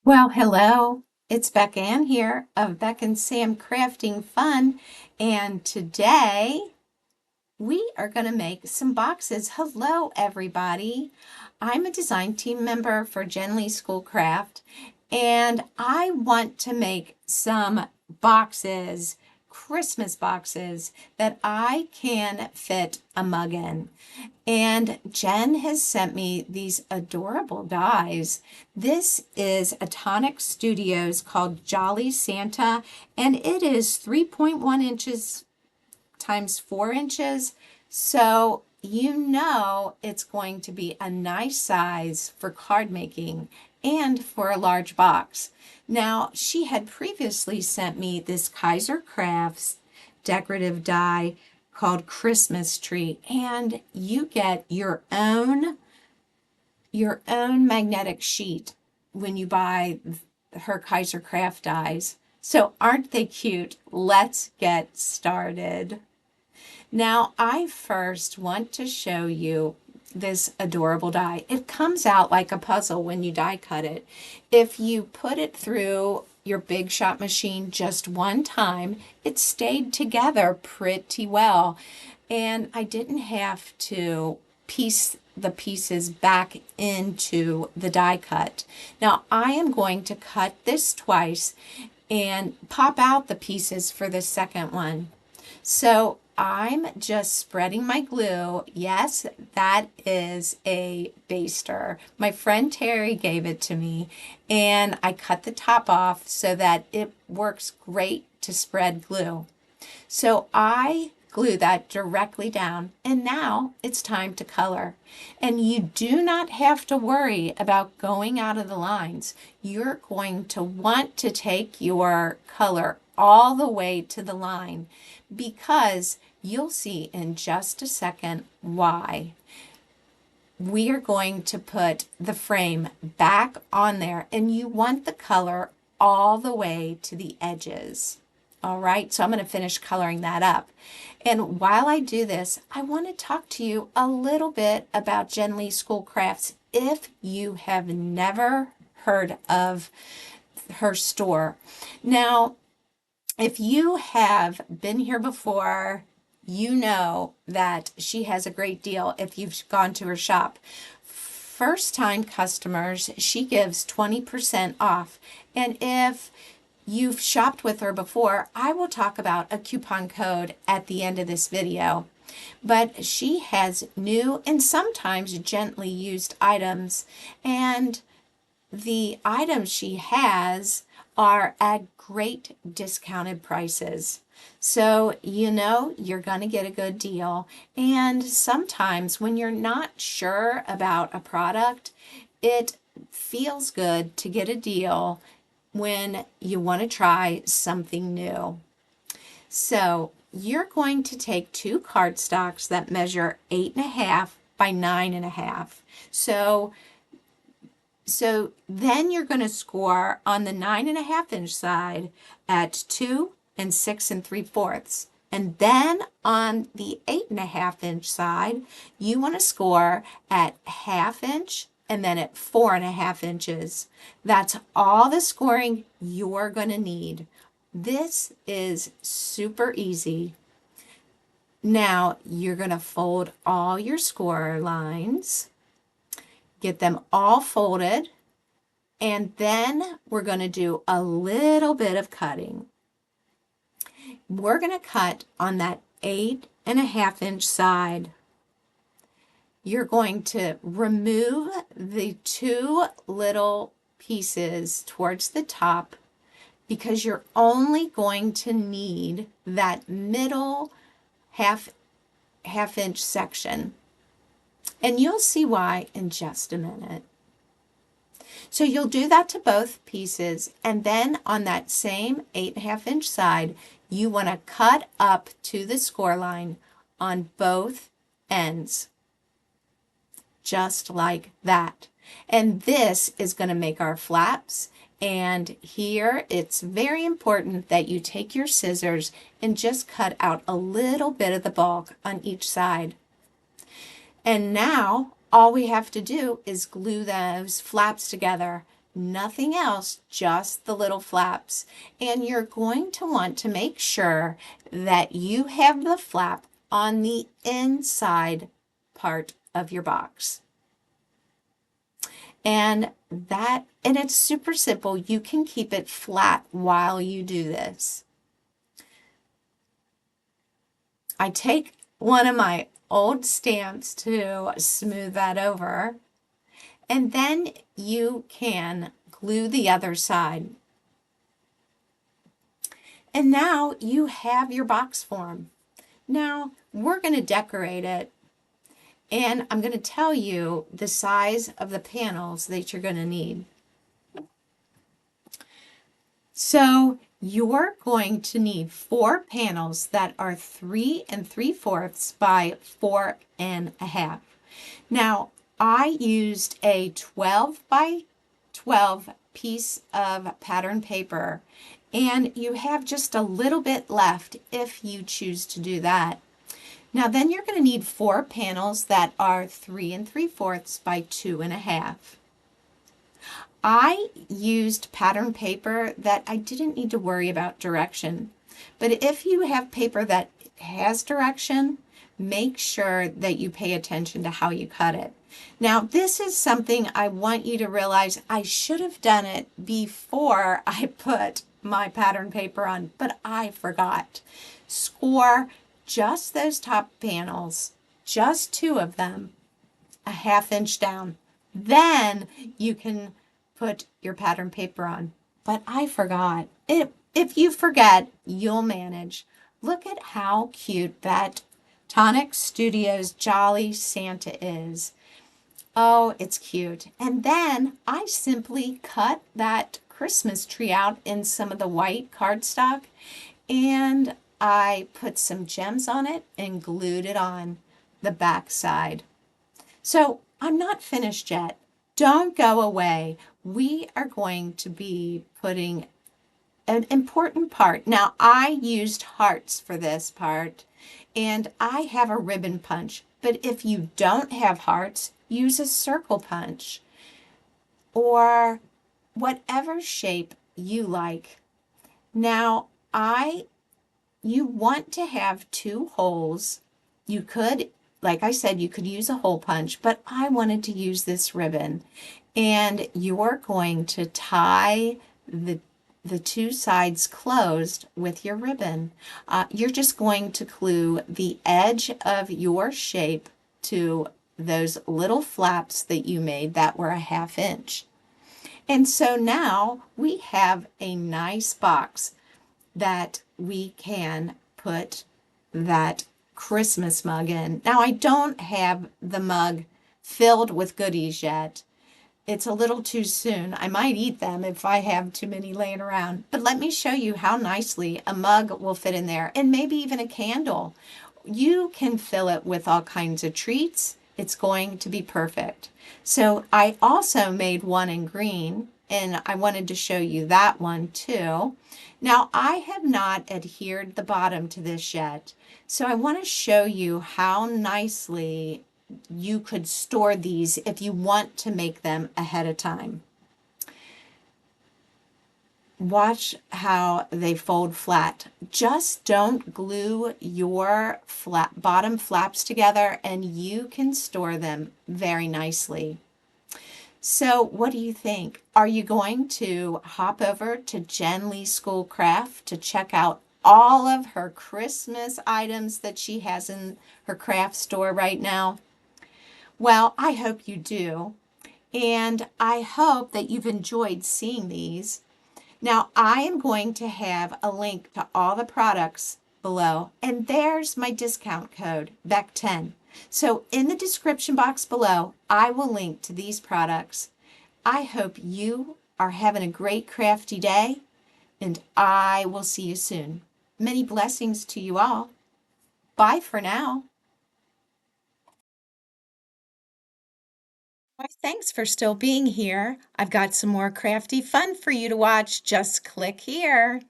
Well, hello. It's Beck Ann here of Beck and Sam Crafting Fun, and today we are going to make some boxes. Hello, everybody. I'm a design team member for Jenlee Schoolcraft, and I want to make some boxes, Christmas boxes, that I can fit a mug in. And Jen has sent me these adorable dies. This is a Tonic Studios called Jolly Santa, and it is 3.1 inches times 4 inches. So you know it's going to be a nice size for card making and for a large box. Now, she had previously sent me this Kaiser Crafts decorative die called Christmas Tree, and you get your own magnetic sheet when you buy her Kaiser Craft dies. So aren't they cute? Let's get started. Now, I first want to show you this adorable die. It comes out like a puzzle when you die cut it. If you put it through your Big Shot machine just one time, it stayed together pretty well. And I didn't have to piece the pieces back into the die cut. Now, I am going to cut this twice and pop out the pieces for the second one. So I'm just spreading my glue. Yes, that is a baster. My friend Terry gave it to me, and I cut the top off so that it works great to spread glue. So I glue that directly down, and now it's time to color. And you do not have to worry about going out of the lines. You're going to want to take your color all the way to the line, because you'll see in just a second why. We are going to put the frame back on there, and you want the color all the way to the edges. All right, so I'm going to finish coloring that up. And while I do this, I want to talk to you a little bit about Jenlee Schoolcrafts if you have never heard of her store. Now, if you have been here before, you know that she has a great deal if you've gone to her shop. First-time customers, she gives 20% off. And if you've shopped with her before, I will talk about a coupon code at the end of this video. But she has new and sometimes gently used items, and the items she has are at great discounted prices. So you know you're going to get a good deal. And sometimes when you're not sure about a product, it feels good to get a deal when you want to try something new. So you're going to take two cardstocks that measure 8.5 by 9.5. So then you're going to score on the 9.5-inch side at 2 and 6 3/4. And then on the 8.5-inch side, you want to score at 1/2 inch and then at 4.5 inches. That's all the scoring you're going to need. This is super easy. Now you're going to fold all your score lines. Get them all folded, and then we're going to do a little bit of cutting. We're going to cut on that 8.5-inch side. You're going to remove the two little pieces towards the top, because you're only going to need that middle half-inch section. And you'll see why in just a minute. So you'll do that to both pieces, and then on that same 8.5-inch side, you want to cut up to the score line on both ends, just like that. And this is going to make our flaps. And here it's very important that you take your scissors and just cut out a little bit of the bulk on each side. And now all we have to do is glue those flaps together. nothing else, just the little flaps. And you're going to want to make sure that you have the flap on the inside part of your box. And it's super simple. You can keep it flat while you do this. I take one of my old stamps to smooth that over, and then you can glue the other side. And now you have your box form. Now we're going to decorate it, and I'm going to tell you the size of the panels that you're going to need. So you're going to need 4 panels that are 3 3/4 by 4 1/2. Now I used a 12 by 12 piece of pattern paper, and you have just a little bit left if you choose to do that. Now then you're going to need 4 panels that are 3 3/4 by 2 1/2. I used pattern paper that I didn't need to worry about direction. But if you have paper that has direction, make sure that you pay attention to how you cut it. Now, this is something I want you to realize I should have done it before I put my pattern paper on, but I forgot. Score just those top panels, just 2 of them, a 1/2 inch down. Then you can put your pattern paper on. But I forgot. If you forget, you'll manage. Look at how cute that Tonic Studios Jolly Santa is. Oh, it's cute. And then I simply cut that Christmas tree out in some of the white cardstock, and I put some gems on it and glued it on the back side. So I'm not finished yet. Don't go away. We are going to be putting an important part. Now, I used hearts for this part, and I have a ribbon punch. But if you don't have hearts, use a circle punch or whatever shape you like. Now, you want to have 2 holes. You could, like I said, you could use a hole punch, but I wanted to use this ribbon. And you're going to tie the 2 sides closed with your ribbon. You're just going to glue the edge of your shape to those little flaps that you made that were a 1/2 inch. And so now we have a nice box that we can put that Christmas mug in. Now I don't have the mug filled with goodies yet. It's a little too soon. I might eat them if I have too many laying around. But let me show you how nicely a mug will fit in there, and maybe even a candle. You can fill it with all kinds of treats. It's going to be perfect. So I also made one in green, and I wanted to show you that one too. Now I have not adhered the bottom to this yet, so I want to show you how nicely you could store these if you want to make them ahead of time. Watch how they fold flat. Just don't glue your bottom flaps together, and you can store them very nicely. So what do you think? Are you going to hop over to Jenlee Schoolcraft to check out all of her Christmas items that she has in her craft store right now? Well, I hope you do, and I hope that you've enjoyed seeing these. Now, I am going to have a link to all the products below, and there's my discount code, BECK10. So in the description box below, I will link to these products. I hope you are having a great crafty day, and I will see you soon. Many blessings to you all. Bye for now. Why, thanks for still being here. I've got some more crafty fun for you to watch. Just click here.